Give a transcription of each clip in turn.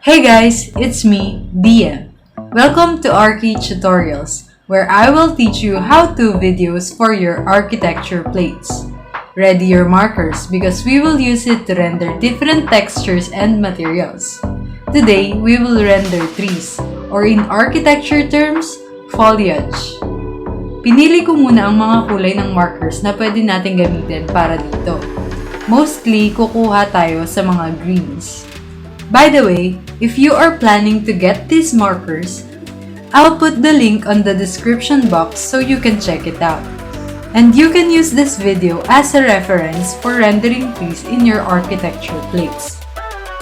Hey guys, it's me, Dia. Welcome to Archi Tutorials, where I will teach you how-to videos for your architecture plates. Ready your markers because we will use it to render different textures and materials. Today, we will render trees, or in architecture terms, foliage. Pinili ko muna ang mga kulay ng markers na pwede natin gamitin para dito. Mostly, kukuha tayo sa mga greens. By the way, if you are planning to get these markers, I'll put the link on the description box so you can check it out. And you can use this video as a reference for rendering trees in your architecture plates.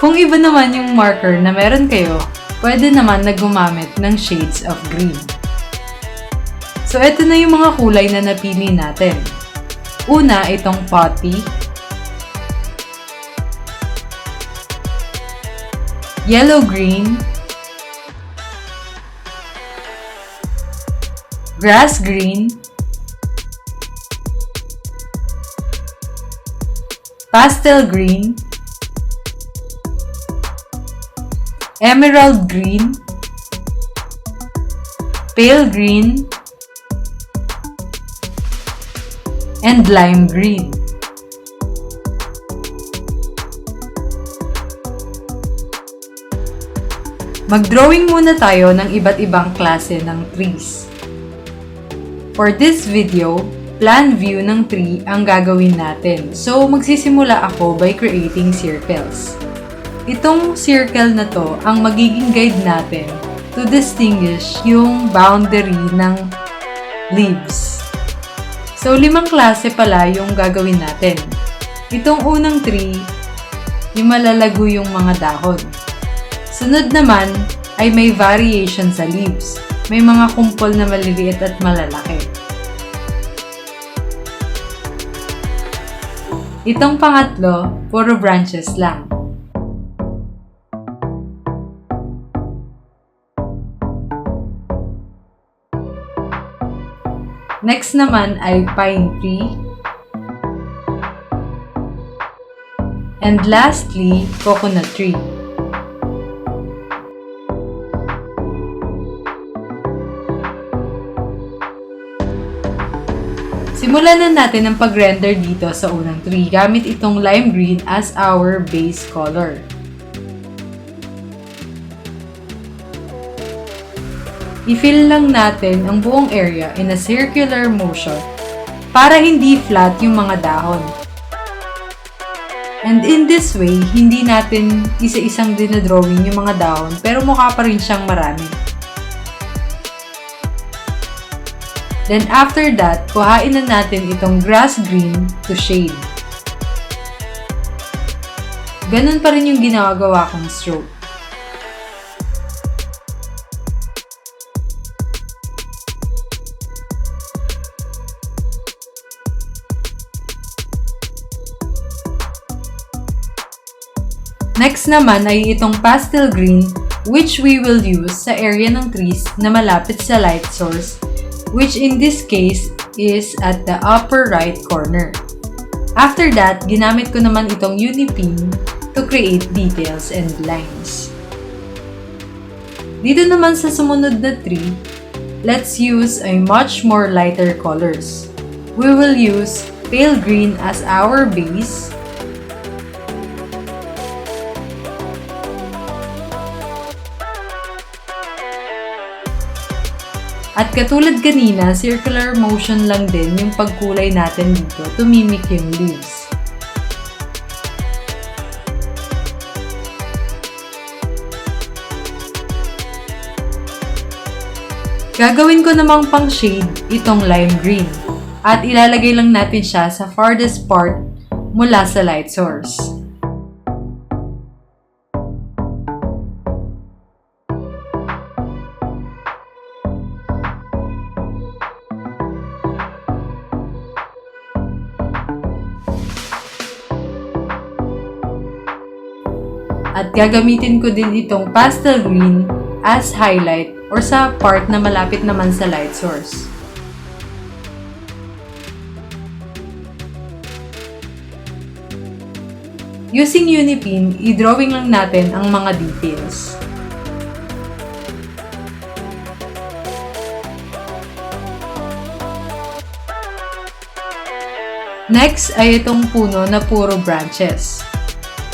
Kung iba naman yung marker na meron kayo, pwede naman na gumamit ng shades of green. So, ito na yung mga kulay na napili natin. Una, itong poppy, yellow-green, grass green, pastel green, emerald green, pale green, and lime green. Mag-drawing muna tayo ng iba't ibang klase ng trees. For this video, plan view ng tree ang gagawin natin. So, magsisimula ako by creating circles. Itong circle na to ang magiging guide natin to distinguish yung boundary ng leaves. So, 5 klase pala yung gagawin natin. Itong unang tree, yung malalago yung mga dahon. Sunod naman ay may variation sa leaves. May mga kumpol na maliliit at malalaki. Itong pangatlo, puro branches lang. Next naman ay pine tree. And lastly, coconut tree. Simulan na natin ang pag-render dito sa unang tree gamit itong lime green as our base color. I-fill lang natin ang buong area in a circular motion para hindi flat yung mga dahon. And in this way, hindi natin isa-isang dinadrawing yung mga dahon pero mukha pa rin siyang marami. Then after that, kuhain na natin itong grass green to shade. Ganun pa rin yung ginagawa kong stroke. Next naman ay itong pastel green which we will use sa area ng trees na malapit sa light source, which in this case is at the upper right corner. After that, ginamit ko naman itong Unipin to create details and lines. Dito naman sa sumunod na tree, let's use a much more lighter colors. We will use pale green as our base, at katulad kanina, circular motion lang din yung pagkulay natin dito to mimic yung leaves. Gagawin ko namang pang shade itong lime green at ilalagay lang natin siya sa farthest part mula sa light source. At gagamitin ko din itong pastel green as highlight or sa part na malapit naman sa light source. Using Unipin, i-drawing lang natin ang mga details. Next ay itong puno na puro branches.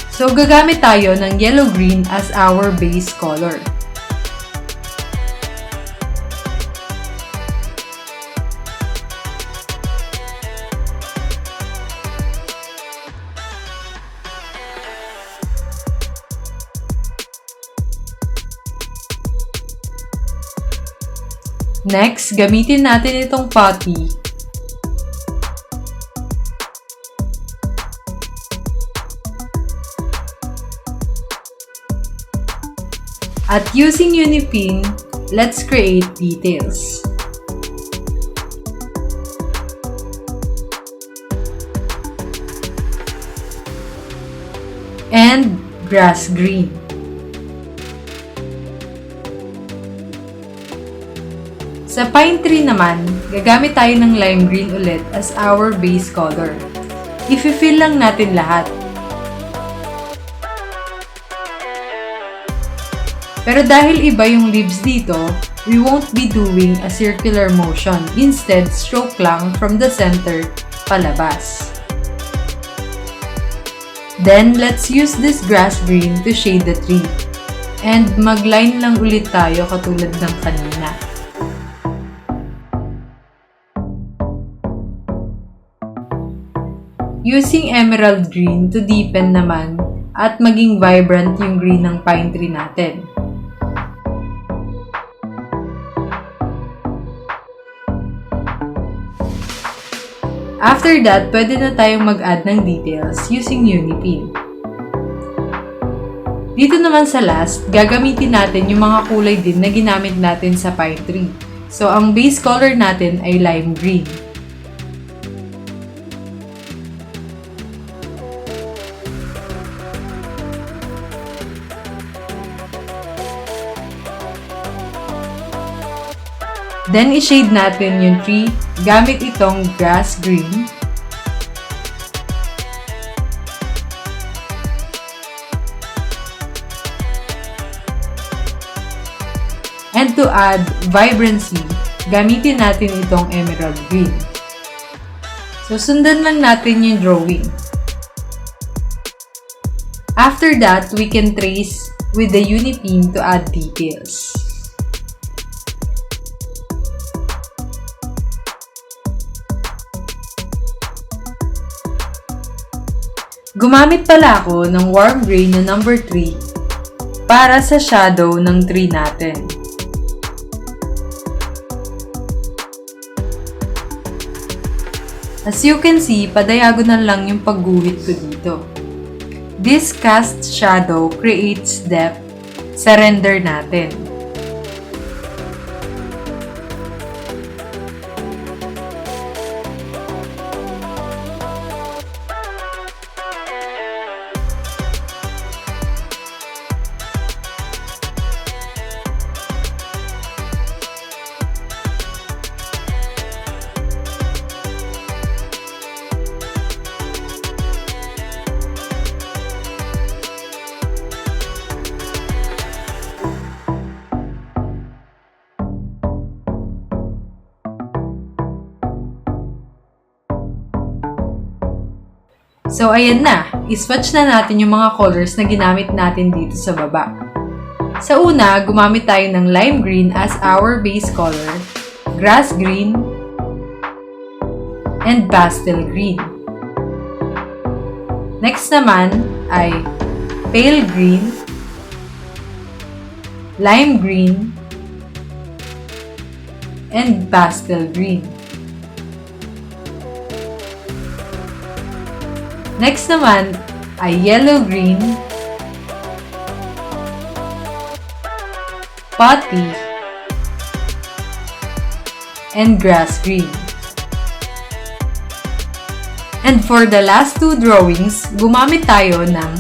So gagamit tayo ng yellow-green as our base color. Next, gamitin natin itong putty at using Unipin, let's create details. And grass green. Sa pine tree naman, gagamit tayo ng lime green ulit as our base color. I-fill lang natin lahat. Pero dahil iba yung leaves dito, we won't be doing a circular motion. Instead, stroke lang from the center palabas. Then, let's use this grass green to shade the tree. And mag-line lang ulit tayo katulad ng kanina. Using emerald green to deepen naman at maging vibrant yung green ng pine tree natin. After that, pwede na tayong mag-add ng details using Unipin. Dito naman sa last, gagamitin natin yung mga kulay din na ginamit natin sa pine tree. So, ang base color natin ay lime green. Then, i-shade natin yung tree gamit itong grass green. And to add vibrancy, gamitin natin itong emerald green. So, sundan lang natin yung drawing. After that, we can trace with the Unipin to add details. Gumamit pala ako ng warm gray na number 3 para sa shadow ng tree natin. As you can see, padiagonal lang yung pagguhit ko dito. This cast shadow creates depth sa render natin. So, ayan na. I-swatch na natin yung mga colors na ginamit natin dito sa baba. Sa una, gumamit tayo ng lime green as our base color, grass green, and pastel green. Next naman ay pale green, lime green, and pastel green. Next naman ay yellow-green, putty, and grass green. And for the last two drawings, gumamit tayo ng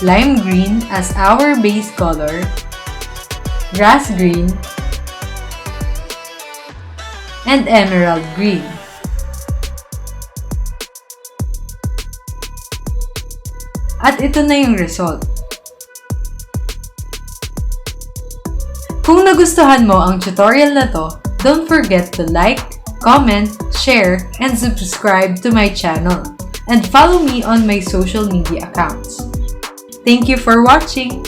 lime green as our base color, grass green, and emerald green. At ito na yung result. Kung nagustuhan mo ang tutorial na to, don't forget to like, comment, share, and subscribe to my channel. And follow me on my social media accounts. Thank you for watching!